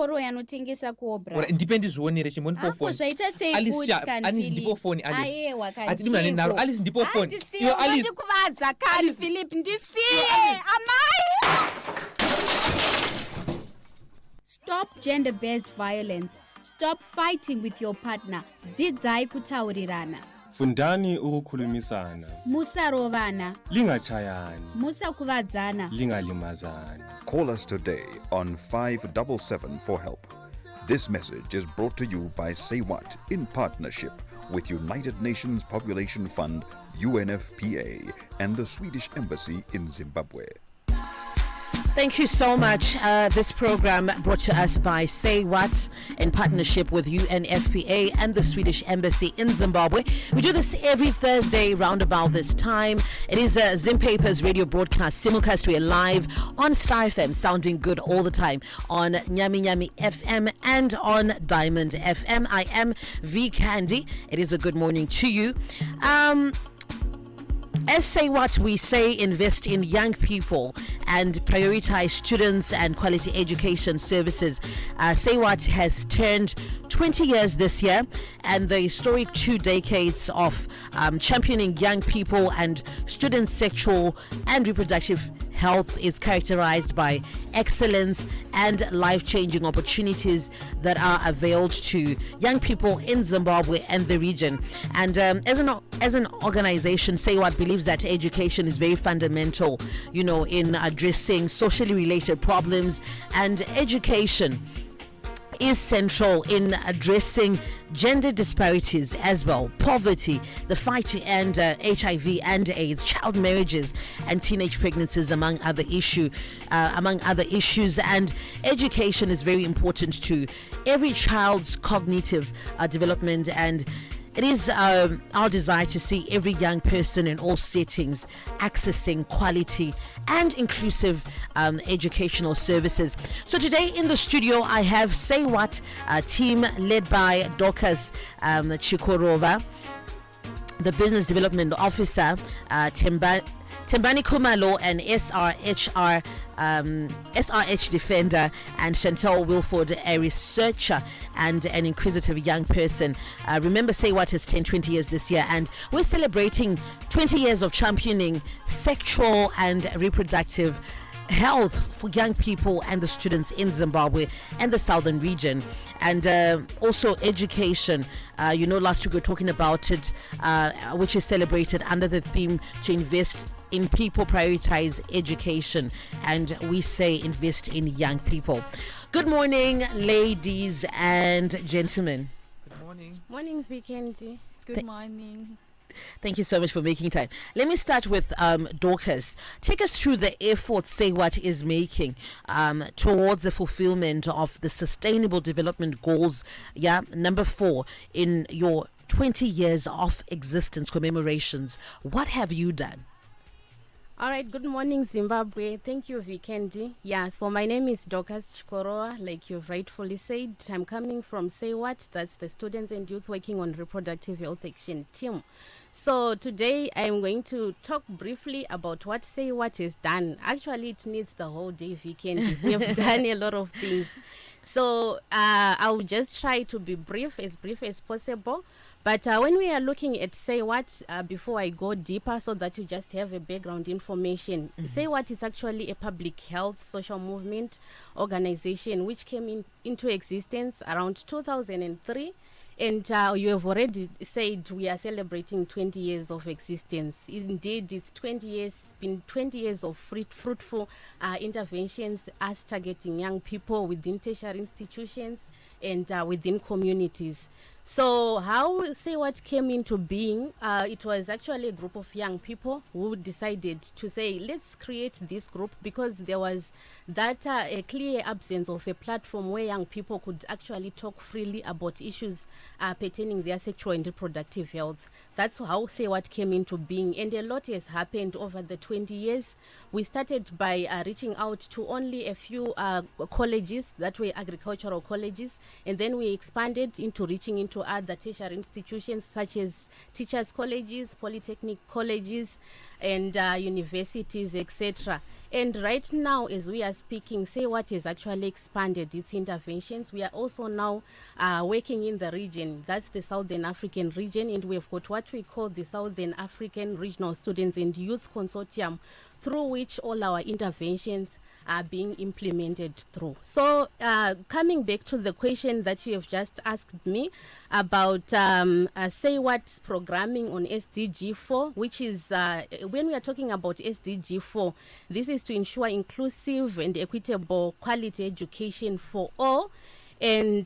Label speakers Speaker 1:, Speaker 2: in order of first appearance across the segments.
Speaker 1: Chikoro yanotengesa kuobra.
Speaker 2: Ndipendi zvionere chimondipo phone.
Speaker 1: Zvaita sei food kan
Speaker 2: Alice ndipo phone Alice.
Speaker 1: Aiwa kan.
Speaker 2: Ati dimana naro Alice ndipo phone.
Speaker 1: Yo Alice. Ndikuvadza kan Philip ndisiye. Amai. Stop gender-based violence. Stop fighting with your partner. Dzidzai kutaurirana.
Speaker 3: Fundani ukukhulumisana.
Speaker 1: Musarovana.
Speaker 3: Lingachayani.
Speaker 1: Musakuvadzana.
Speaker 3: Lingalimazani.
Speaker 4: Call us today on 577 for help. This message is brought to you by Say What in partnership with United Nations Population Fund, UNFPA, and the Swedish Embassy in Zimbabwe.
Speaker 5: Thank you so much. This program brought to us by Say What in partnership with UNFPA and the Swedish Embassy in Zimbabwe. We do this every Thursday round about this time. It is a Zimpapers radio broadcast, simulcast. We are live on Star FM, sounding good all the time, on Nyami Nyami FM and on Diamond FM. I am V Candy. It is a good morning to you. As Say What, we say invest in young people and prioritize students and quality education services. Say What has turned 20 years this year, and the historic 2 decades of championing young people and students' sexual and reproductive health is characterized by excellence and life-changing opportunities that are availed to young people in Zimbabwe and the region. And as an organization, Say What believes that education is very fundamental, in addressing socially related problems, and education is central in addressing gender disparities as well, poverty, the fight to end HIV and AIDS, child marriages and teenage pregnancies, among other issues. And education is very important to every child's cognitive development, and it is our desire to see every young person in all settings accessing quality and inclusive educational services. So today in the studio, I have Say What, a team led by Dorcas Chikorova, the Business Development Officer, Tembani Kumalo, and SRH Defender, and Chantal Wilford, a researcher and an inquisitive young person. Remember, Say What has 20 years this year, and we're celebrating 20 years of championing sexual and reproductive health for young people and the students in Zimbabwe and the southern region, and also education. Last week we were talking about it, which is celebrated under the theme to invest in people, prioritize education, and we say invest in young people. Good morning, ladies and gentlemen.
Speaker 2: Good morning.
Speaker 1: Morning, Vikendi.
Speaker 6: Good morning.
Speaker 5: Thank you so much for making time. Let me start with Dorcas. Take us through the efforts Say What is making towards the fulfillment of the Sustainable Development Goals, number 4, in your 20 years of existence commemorations. What have you done?
Speaker 6: All right, good morning, Zimbabwe. Thank you, Vikendi. So my name is Dorcas Chikoroa, like you've rightfully said. I'm coming from Say What, that's the Students and Youth Working on Reproductive Health Action team. So today I'm going to talk briefly about what Say What has done. Actually, it needs the whole day, Vikendi. We have done a lot of things. So I'll just try to be brief as possible. But when we are looking at Say What, before I go deeper, so that you just have a background information, Say What is actually a public health social movement organization which came into existence around 2003. And you have already said we are celebrating 20 years of existence. Indeed, it's 20 years. It's been 20 years of fruitful interventions, us targeting young people within tertiary institutions and within communities. So how Say What came into being, it was actually a group of young people who decided to say, let's create this group, because there was that a clear absence of a platform where young people could actually talk freely about issues pertaining their sexual and reproductive health. That's how Say What came into being, and a lot has happened over the 20 years. We started by reaching out to only a few colleges that were agricultural colleges, and then we expanded into reaching into to other tertiary institutions such as teachers' colleges, polytechnic colleges, and universities, etc. And right now, as we are speaking, SAYWAT has actually expanded its interventions. We are also now working in the region, that's the Southern African region, and we've got what we call the Southern African Regional Students and Youth Consortium, through which all our interventions are being implemented through. So coming back to the question that you have just asked me about SAYWAT's programming on SDG 4, which is when we are talking about SDG 4, this is to ensure inclusive and equitable quality education for all. And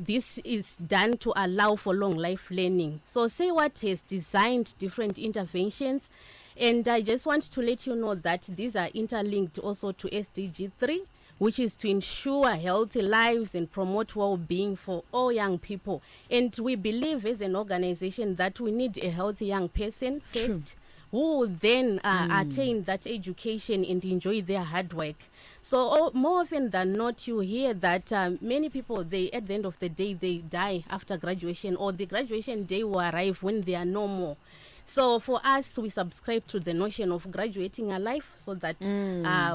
Speaker 6: this is done to allow for long life learning. So SAYWAT has designed different interventions, and I just want to let you know that these are interlinked also to SDG 3, which is to ensure healthy lives and promote well-being for all young people. And we believe as an organization that we need a healthy young person first. True. Who will then attain that education and enjoy their hard work. So more often than not, you hear that many people, they at the end of the day, they die after graduation, or the graduation day will arrive when they are no more. So for us, we subscribe to the notion of graduating alive, so that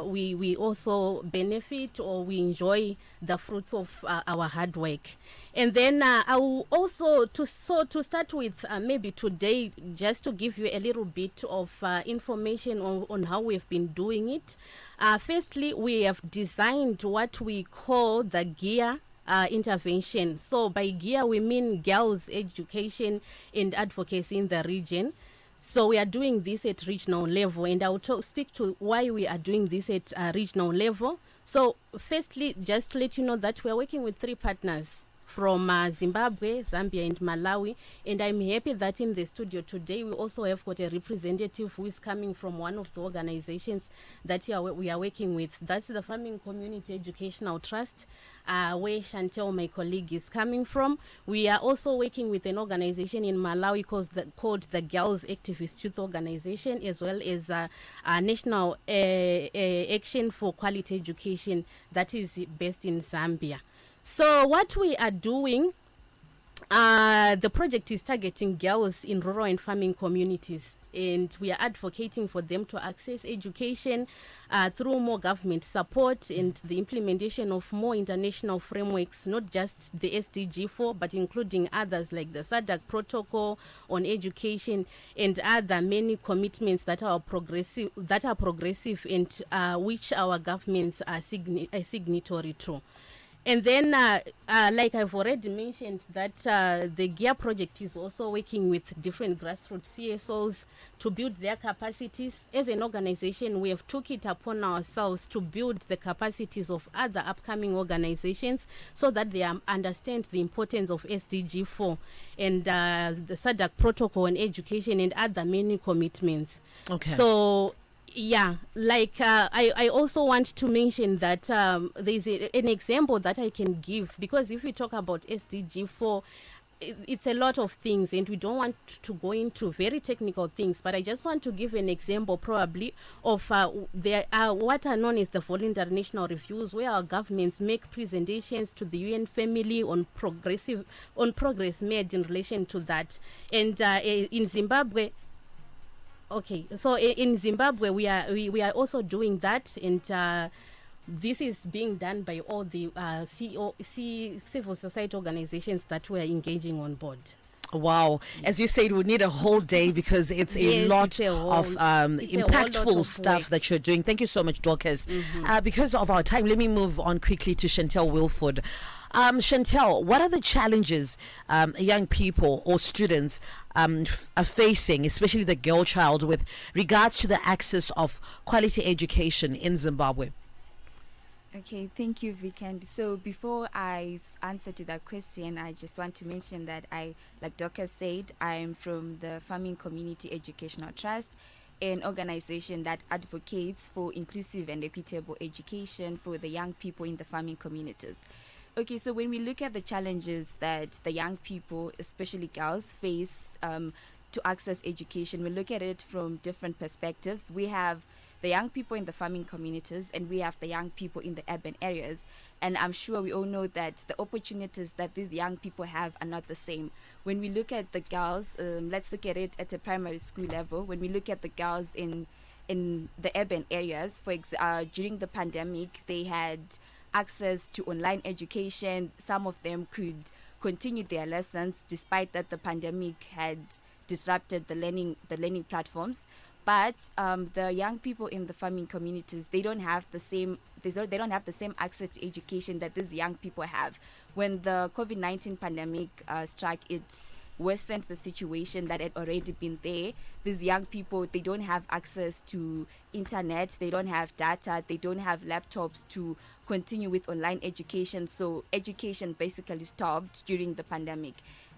Speaker 6: we also benefit, or we enjoy the fruits of our hard work. And then I will also, to start with, maybe today, just to give you a little bit of information on how we've been doing it. Firstly, we have designed what we call the GEAR intervention. So by GEAR, we mean Girls Education and Advocacy in the Region. So we are doing this at regional level, and I will speak to why we are doing this at regional level. So firstly, just to let you know that we are working with 3 partners from Zimbabwe, Zambia, and Malawi. And I'm happy that in the studio today, we also have got a representative who is coming from one of the organizations that we are working with. That's the Farming Community Educational Trust, where Chantel, my colleague, is coming from. We are also working with an organization in Malawi called the Girls Activist Youth Organization, as well as a National Action for Quality Education that is based in Zambia. So what we are doing, the project is targeting girls in rural and farming communities, and we are advocating for them to access education through more government support and the implementation of more international frameworks, not just the SDG 4, but including others like the SADC protocol on education and other many commitments that are progressive and which our governments are signatory to. And then, like I've already mentioned, that the GEAR project is also working with different grassroots CSOs to build their capacities. As an organization, we have took it upon ourselves to build the capacities of other upcoming organizations so that they understand the importance of SDG 4 and the SADC protocol on education and other many commitments. Okay. So, yeah, like I also want to mention that there's an example that I can give, because if we talk about SDG 4, it's a lot of things and we don't want to go into very technical things, but I just want to give an example probably of what are known as the voluntary national reviews, where our governments make presentations to the UN family on progress made in relation to that. And in Zimbabwe, okay, so in Zimbabwe, we are also doing that, and this is being done by all the civil society organizations that we are engaging on board.
Speaker 5: Wow. As you said, we need a whole day because it's a lot of impactful stuff that you're doing. Thank you so much, Dorcas. Because of our time, let me move on quickly to Chantel Wilford. Chantel, what are the challenges young people or students are facing, especially the girl child, with regards to the access of quality education in Zimbabwe?
Speaker 7: Okay, thank you, Vikendi. So before I answer to that question, I just want to mention that like Dorcas said, I'm from the Farming Community Educational Trust, an organization that advocates for inclusive and equitable education for the young people in the farming communities. Okay, so when we look at the challenges that the young people, especially girls, face to access education, we look at it from different perspectives. We have the young people in the farming communities and we have the young people in the urban areas. And I'm sure we all know that the opportunities that these young people have are not the same. When we look at the girls, let's look at it at a primary school level. When we look at the girls in the urban areas, during the pandemic, they had access to online education. Some of them could continue their lessons despite that the pandemic had disrupted the learning platforms. But the young people in the farming communities, they don't have the same access to education that these young people have. When the COVID-19 pandemic struck, it worsened the situation that had already been there. These young people, they don't have access to internet, they don't have data, they don't have laptops to continue with online education. So education basically stopped during the pandemic.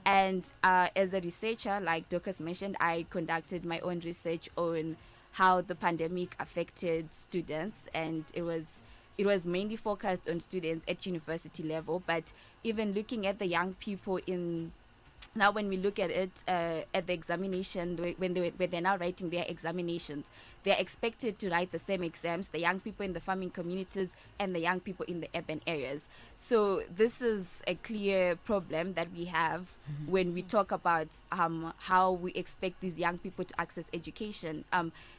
Speaker 7: And as a researcher, like Dorcas mentioned, I conducted my own research on how the pandemic affected students, and it was mainly focused on students at university level. But even looking at the young people now when we look at it at the examination, when they're now writing their examinations, they're expected to write the same exams, the young people in the farming communities and the young people in the urban areas. So this is a clear problem that we have when we talk about how we expect these young people to access education.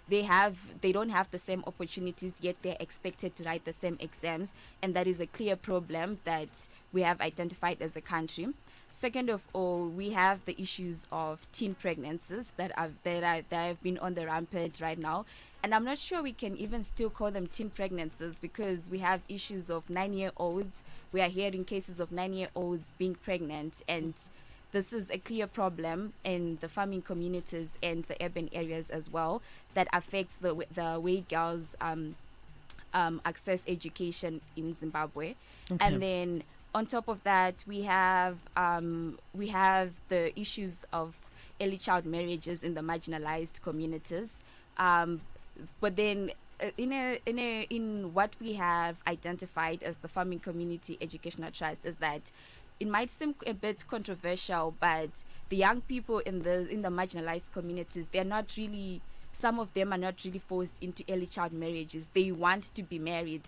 Speaker 7: They don't have the same opportunities, yet they're expected to write the same exams, and that is a clear problem that we have identified as a country. Second of all, we have the issues of teen pregnancies that have been on the rampant right now. And I'm not sure we can even still call them teen pregnancies, because we have issues of 9-year-olds. We are hearing cases of 9-year-olds being pregnant, and this is a clear problem in the farming communities and the urban areas as well, that affects the way girls access education in Zimbabwe.
Speaker 5: Okay.
Speaker 7: And then on top of that, we have the issues of early child marriages in the marginalized communities. But then in what we have identified as the Farming Community Educational Trust is that it might seem a bit controversial, but the young people in the marginalized communities, some of them are not really forced into early child marriages. They want to be married.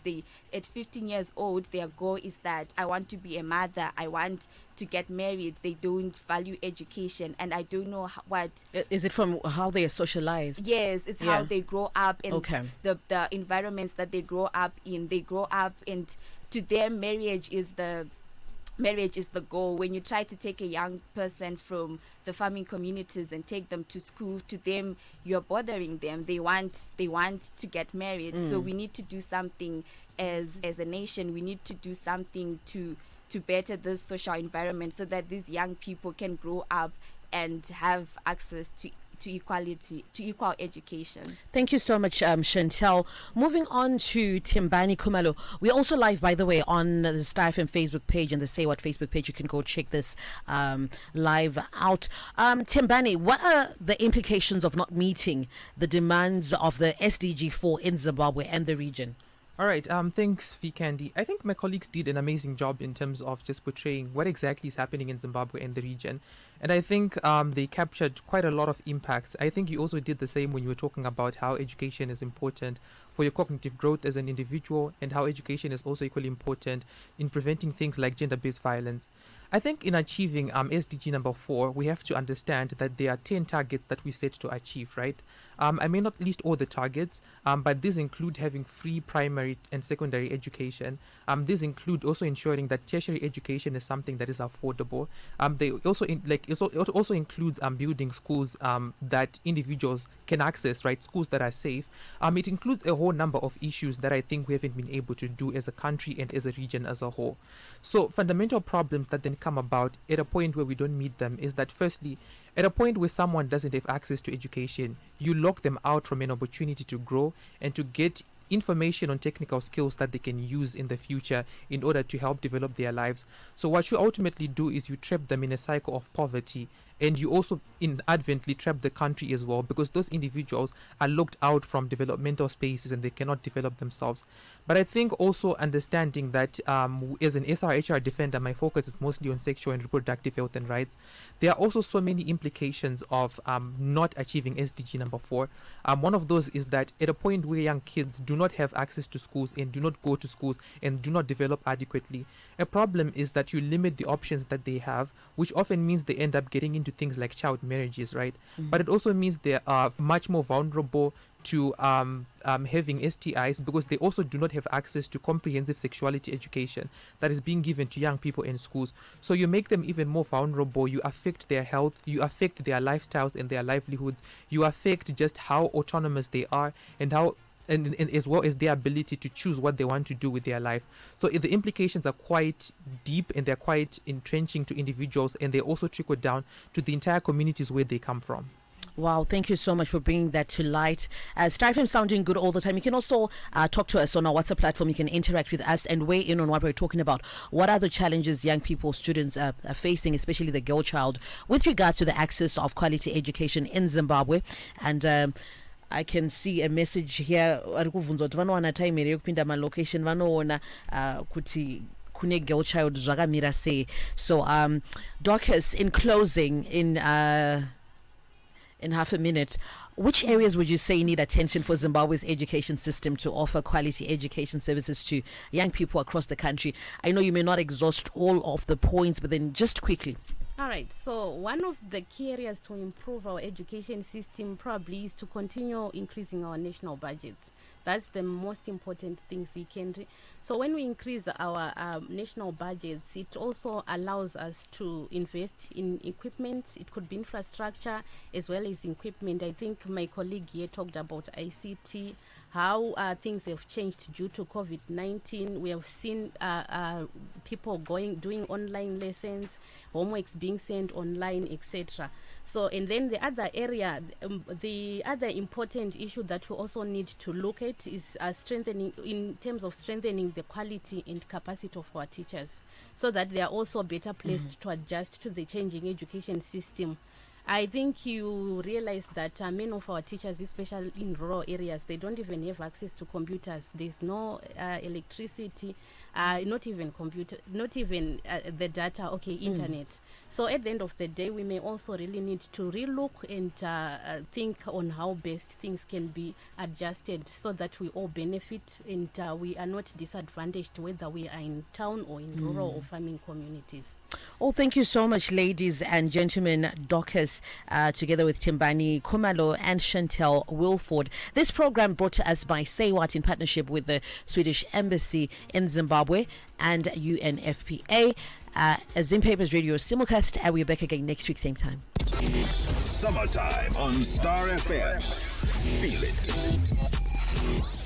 Speaker 7: At 15 years old, their goal is that I want to be a mother. I want to get married. They don't value education, and I don't know what.
Speaker 5: Is it from how they are socialized?
Speaker 7: Yes, it's how they grow up and
Speaker 5: Okay.
Speaker 7: the environments that they grow up in. They grow up, and to them, marriage is the goal. When you try to take a young person from the farming communities and take them to school, to them you're bothering them. They want to get married. So we need to do something as a nation. We need to do something to better this social environment so that these young people can grow up and have access to equal education.
Speaker 5: Thank you so much, Chantel. Moving on to Timbani Kumalo. We're also live, by the way, on the Star FM Facebook page and the Say What Facebook page. You can go check this live out. Timbani, what are the implications of not meeting the demands of the SDG 4 in Zimbabwe and the region?
Speaker 2: All right. Thanks, Vikendi. I think my colleagues did an amazing job in terms of just portraying what exactly is happening in Zimbabwe and the region. And I think they captured quite a lot of impacts. I think you also did the same when you were talking about how education is important for your cognitive growth as an individual, and how education is also equally important in preventing things like gender-based violence. I think in achieving SDG number 4, we have to understand that there are 10 targets that we set to achieve, right? I may not list all the targets, but these include having free primary and secondary education. These include also ensuring that tertiary education is something that is affordable. They also it also includes building schools that individuals can access, right? Schools that are safe. It includes a whole number of issues that I think we haven't been able to do as a country and as a region as a whole. So fundamental problems that then come about at a point where we don't meet them is that, firstly, at a point where someone doesn't have access to education, you lock them out from an opportunity to grow and to get information on technical skills that they can use in the future in order to help develop their lives. So what you ultimately do is you trap them in a cycle of poverty. and you also inadvertently trap the country as well, because those individuals are locked out from developmental spaces and they cannot develop themselves. But I think also understanding that as an SRHR defender, my focus is mostly on sexual and reproductive health and rights. There are also so many implications of not achieving SDG number 4. One of those is that at a point where young kids do not have access to schools and do not go to schools and do not develop adequately, a problem is that you limit the options that they have, which often means they end up getting into things like child marriages, right? But it also means they are much more vulnerable to having STIs, because they also do not have access to comprehensive sexuality education that is being given to young people in schools. So you make them even more vulnerable. You affect their health, you affect their lifestyles and their livelihoods, you affect just how autonomous they are and how and as well as their ability to choose what they want to do with their life. So the implications are quite deep and they're quite entrenching to individuals, and they also trickle down to the entire communities where they come from.
Speaker 5: Wow, thank you so much for bringing that to light. Star FM sounding good all the time. You can also talk to us on our WhatsApp platform. You can interact with us and weigh in on what we're talking about. What are the challenges young people, students are facing, especially the girl child, with regards to the access of quality education in Zimbabwe? And I can see a message here. Vanoona time here yekupinda malocation vanoona kuti kune girl child zvakamira sei. So Dorcas, in closing, in half a minute, which areas would you say need attention for Zimbabwe's education system to offer quality education services to young people across the country? I know you may not exhaust all of the points, but then just quickly.
Speaker 6: All right, so one of the key areas to improve our education system probably is to continue increasing our national budgets. That's the most important thing we can do. So when we increase our national budgets, it also allows us to invest in equipment. It could be infrastructure as well as equipment. I think my colleague here talked about ICT, how things have changed due to COVID-19. We have seen people doing online lessons, homeworks being sent online, etc. So, and then the other area, the other important issue that we also need to look at is strengthening, in terms of strengthening the quality and capacity of our teachers, so that they are also better placed to adjust to the changing education system. I think you realize that many of our teachers, especially in rural areas, they don't even have access to computers. There's no electricity, not even computer, not even the data, internet. So at the end of the day, we may also really need to relook and think on how best things can be adjusted so that we all benefit and we are not disadvantaged whether we are in town or in rural or farming communities.
Speaker 5: Oh, thank you so much, ladies and gentlemen. Dorcas, together with Timbani Khumalo and Chantel Wilford. This program brought to us by SAYWAT in partnership with the Swedish Embassy in Zimbabwe and UNFPA. Zimpapers Radio simulcast, and we're back again next week, same time.
Speaker 8: Summertime on Star FM. Feel it.